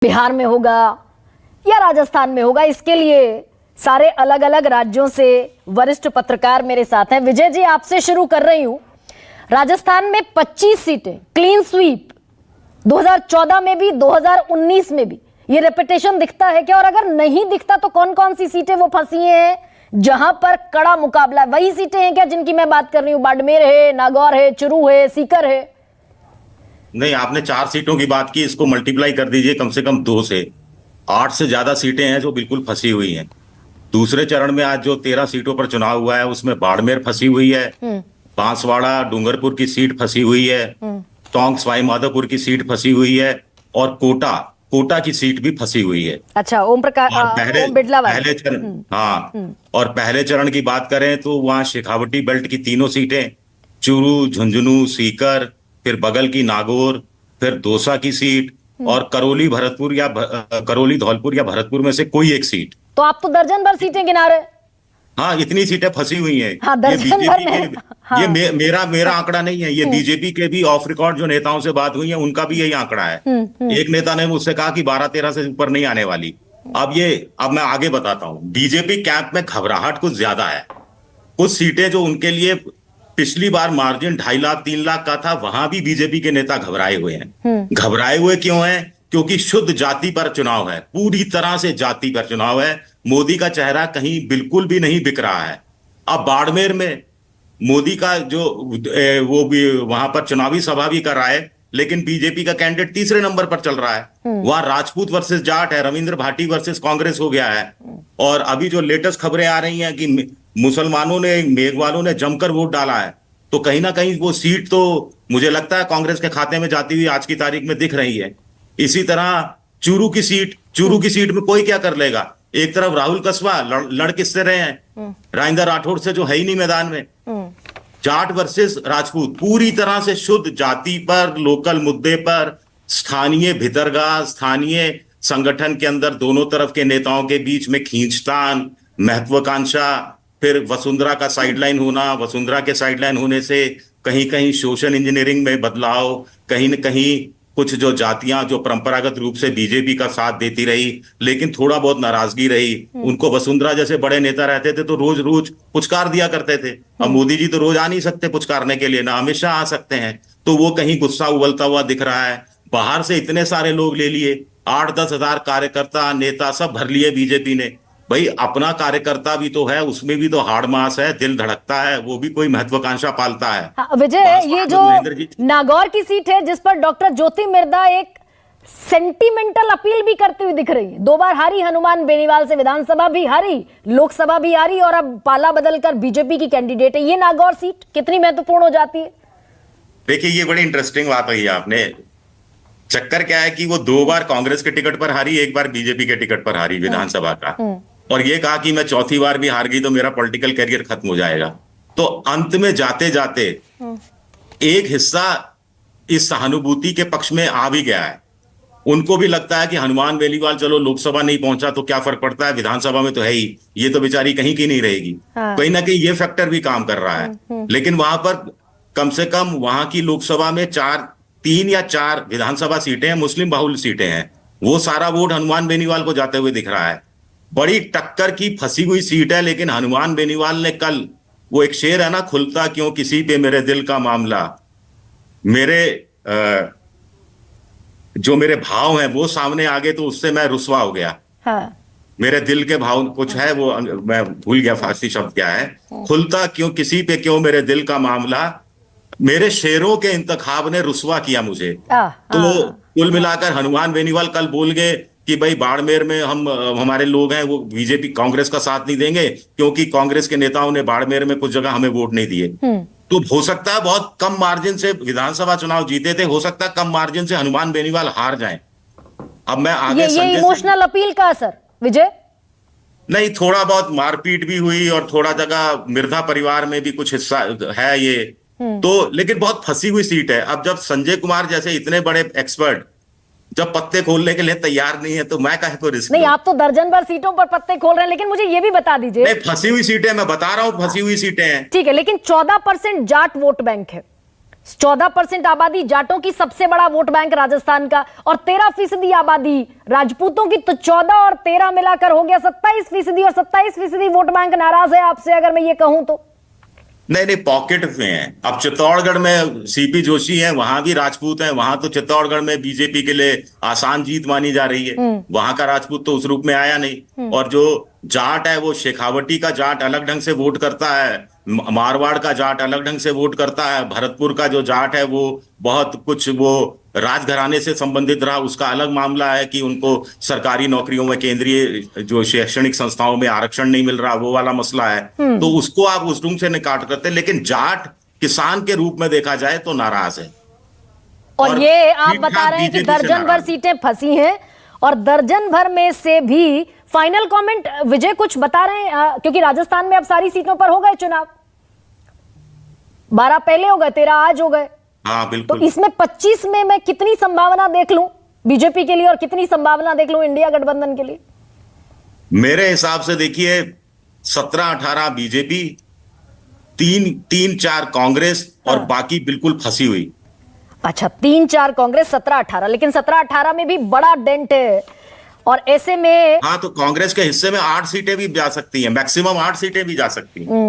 बिहार में होगा या राजस्थान में होगा, इसके लिए सारे अलग अलग राज्यों से वरिष्ठ पत्रकार मेरे साथ हैं। विजय जी, आपसे शुरू कर रही हूं। राजस्थान में 25 सीटें क्लीन स्वीप, 2014 में भी 2019 में भी, ये रेपिटेशन दिखता है क्या? और अगर नहीं दिखता तो कौन कौन सी सीटें वो फंसी हैं जहां पर कड़ा मुकाबला? वही सीटें हैं क्या जिनकी मैं बात कर रही हूं? बाड़मेर है, नागौर है, चुरू है, सीकर है? नहीं, आपने 4 सीटों की बात की, इसको मल्टीप्लाई कर दीजिए कम से कम 2 से 8 से ज्यादा सीटें हैं जो बिल्कुल फंसी हुई हैं। दूसरे चरण में आज जो 13 सीटों पर चुनाव हुआ है उसमें बाड़मेर फंसी हुई है, बांसवाड़ा डूंगरपुर की सीट फंसी हुई है, टोंक सवाई माधोपुर की सीट फंसी हुई है और कोटा की सीट भी फंसी हुई है। अच्छा, ओम प्रकाश, ओम बिड़ला वाली। पहले चरण, हाँ, और पहले चरण की बात करें तो वहां शेखावटी बेल्ट की तीनों सीटें, चूरू, झुंझुनू, सीकर, फिर बगल की नागौर, फिर दौसा की सीट और करौली करौली धौलपुर या भरतपुर में से कोई एक सीट। तो आप तो दर्जन भर सीटें गिना रहे। हाँ, इतनी सीटें फंसी हुई हैं। हाँ, ये दर्जन भर में। हाँ। ये मेरा आंकड़ा नहीं है, ये बीजेपी के भी ऑफ रिकॉर्ड जो नेताओं से बात हुई है उनका भी यही आंकड़ा है। एक नेता ने मुझसे कहा कि 12-13 से ऊपर नहीं आने वाली। अब मैं आगे बताता हूँ। बीजेपी कैंप में घबराहट कुछ ज्यादा है। कुछ सीटें जो उनके लिए पिछली बार मार्जिन 2.5 लाख 3 लाख का था, वहां भी बीजेपी के नेता घबराए हुए हैं। घबराए हुए क्यों हैं? क्योंकि शुद्ध जाति पर चुनाव है, पूरी तरह से जाति पर चुनाव है। मोदी का चेहरा कहीं बिल्कुल भी नहीं बिक रहा है। अब बाड़मेर में मोदी का जो वो भी वहां पर चुनावी सभा भी कर रहा है, लेकिन बीजेपी का कैंडिडेट तीसरे नंबर पर चल रहा है। वहां राजपूत वर्सेस जाट है, रविंद्र भाटी वर्सेस कांग्रेस हो गया है। और अभी जो लेटेस्ट खबरें आ रही हैं कि मुसलमानों ने, मेघवालों ने जमकर वोट डाला है, तो कहीं ना कहीं वो सीट तो मुझे लगता है कांग्रेस के खाते में जाती हुई आज की तारीख में दिख रही है। इसी तरह चूरू की सीट में कोई क्या कर लेगा? एक तरफ राहुल कस्वा लड़ किससे रहे हैं? राजेंद्र राठौड़ से, जो है ही नहीं मैदान में। जाट वर्सेस राजपूत, पूरी तरह से शुद्ध जाति पर, लोकल मुद्दे पर, स्थानीय भितरगाह, स्थानीय संगठन के अंदर दोनों तरफ के नेताओं के बीच में खींचतान, महत्वाकांक्षा, फिर वसुंधरा का साइडलाइन होना, वसुंधरा के साइडलाइन होने से कहीं कहीं सोशल इंजीनियरिंग में बदलाव, कहीं न कहीं कुछ जो जातियां जो परंपरागत रूप से बीजेपी का साथ देती रही लेकिन थोड़ा बहुत नाराजगी रही, उनको वसुंधरा जैसे बड़े नेता रहते थे तो रोज रोज पुचकार दिया करते थे। अब मोदी जी तो रोज आ नहीं सकते पुचकारने के लिए, ना अमित शाह आ सकते हैं, तो वो कहीं गुस्सा उबलता हुआ दिख रहा है। बाहर से इतने सारे लोग ले लिए, 8-10 हजार कार्यकर्ता नेता सब भर लिए बीजेपी ने। भाई, अपना कार्यकर्ता भी तो है, उसमें भी तो हार्ड मास है, दिल धड़कता है, वो भी कोई महत्वाकांक्षा पालता है। हाँ, विजय, ये जो नागौर की सीट है जिस पर डॉक्टर ज्योति मिर्धा एक सेंटिमेंटल अपील भी करती हुई दिख रही है। 2 बार हारी हनुमान बेनीवाल से, विधानसभा भी हारी, लोकसभा भी हारी और अब पाला बदलकर बीजेपी की कैंडिडेट है। ये नागौर सीट कितनी महत्वपूर्ण हो जाती है? देखिए, ये बड़ी इंटरेस्टिंग बात कही आपने। चक्कर क्या है कि वो 2 बार कांग्रेस के टिकट पर हारी, 1 बार बीजेपी के टिकट पर हारी विधानसभा का, और ये कहा कि मैं चौथी बार भी हार गई तो मेरा पॉलिटिकल करियर खत्म हो जाएगा। तो अंत में जाते जाते एक हिस्सा इस सहानुभूति के पक्ष में आ भी गया है। उनको भी लगता है कि हनुमान बेनीवाल चलो लोकसभा नहीं पहुंचा तो क्या फर्क पड़ता है, विधानसभा में तो है ही, ये तो बेचारी कहीं की नहीं रहेगी। कहीं ना कहीं ये फैक्टर भी काम कर रहा है। लेकिन वहां पर कम से कम वहां की लोकसभा में 3 या 4 विधानसभा सीटें हैं, मुस्लिम बाहुल्य सीटें हैं, वो सारा वोट हनुमान बेनीवाल को जाते हुए दिख रहा है। बड़ी टक्कर की फंसी हुई सीट है, लेकिन हनुमान बेनीवाल ने कल, वो एक शेर है ना, खुलता क्यों किसी पे मेरे दिल का मामला, जो मेरे भाव हैं वो सामने आ गए तो उससे मैं रुसवा हो गया। हाँ। मेरे दिल के भाव कुछ है, वो मैं भूल गया फारसी शब्द क्या है। खुलता क्यों किसी पे क्यों मेरे दिल का मामला, मेरे शेरों के इंतखाब ने रुसवा किया मुझे। तो कुल मिलाकर हनुमान बेनीवाल कल बोल गए कि भाई बाड़मेर में हमारे लोग हैं वो बीजेपी कांग्रेस का साथ नहीं देंगे क्योंकि कांग्रेस के नेताओं ने बाड़मेर में कुछ जगह हमें वोट नहीं दिए। तो हो सकता है बहुत कम मार्जिन से विधानसभा चुनाव जीते थे, हो सकता है कम मार्जिन से हनुमान बेनीवाल हार जाएं। अब मैं आगे ये इमोशनल अपील का असर विजय नहीं, थोड़ा बहुत मारपीट भी हुई और थोड़ा जगह मिर्धा परिवार में भी कुछ हिस्सा है ये तो, लेकिन बहुत फंसी हुई सीट है। अब जब संजय कुमार जैसे इतने बड़े एक्सपर्ट जब पत्ते खोलने के लिए तैयार नहीं है तो मैं काहे को रिस्क? नहीं, आप तो दर्जन भर सीटों पर पत्ते खोल रहे हैं, लेकिन मुझे ये भी बता दीजिए। नहीं, फंसी हुई सीटें मैं बता रहा हूं, फंसी हुई सीटें हैं। ठीक है, लेकिन 14% जाट वोट बैंक है, 14% आबादी जाटों की, सबसे बड़ा वोट बैंक राजस्थान का, और 13% आबादी राजपूतों की। तो 14 और 13 मिलाकर हो गया 27%, और 27% वोट बैंक नाराज है आपसे, अगर मैं ये कहूं तो। नहीं नहीं, पॉकेट में है। अब चित्तौड़गढ़ में सीपी जोशी है, वहां भी राजपूत है, वहां तो चित्तौड़गढ़ में बीजेपी के लिए आसान जीत मानी जा रही है। वहां का राजपूत तो उस रूप में आया नहीं। और जो जाट है वो शेखावटी का जाट अलग ढंग से वोट करता है, मारवाड़ का जाट अलग ढंग से वोट करता है, भरतपुर का जो जाट है वो बहुत कुछ वो राजघराने से संबंधित रहा, उसका अलग मामला है कि उनको सरकारी नौकरियों में, केंद्रीय जो शैक्षणिक संस्थाओं में आरक्षण नहीं मिल रहा, वो वाला मसला है। तो उसको आप उस ढंग से निकाट करते, लेकिन जाट किसान के रूप में देखा जाए तो नाराज है। और ये आप ठीक-ठाक बता रहे हैं कि बीजेपी से दर्जन भर नाराज है। सीटें फंसी हैं, और दर्जन भर में से भी फाइनल कमेंट विजय कुछ बता रहे हैं, क्योंकि राजस्थान में अब सारी सीटों पर हो गए चुनाव, 12 पहले हो गए, 13 आज हो गए। हाँ तो बिल्कुल। इसमें 25 में मैं कितनी संभावना देख लूं बीजेपी के लिए, और कितनी संभावना देख लूं इंडिया गठबंधन के लिए? मेरे हिसाब से देखिए 17-18 बीजेपी, 3-4 कांग्रेस, और बाकी बिल्कुल फंसी हुई। अच्छा, 3-4 कांग्रेस, 17-18, लेकिन 17-18 में भी बड़ा डेंट है, और ऐसे में हाँ, तो कांग्रेस के हिस्से में 8 सीटें भी जा सकती हैं, मैक्सिमम 8 सीटें भी जा सकती हैं।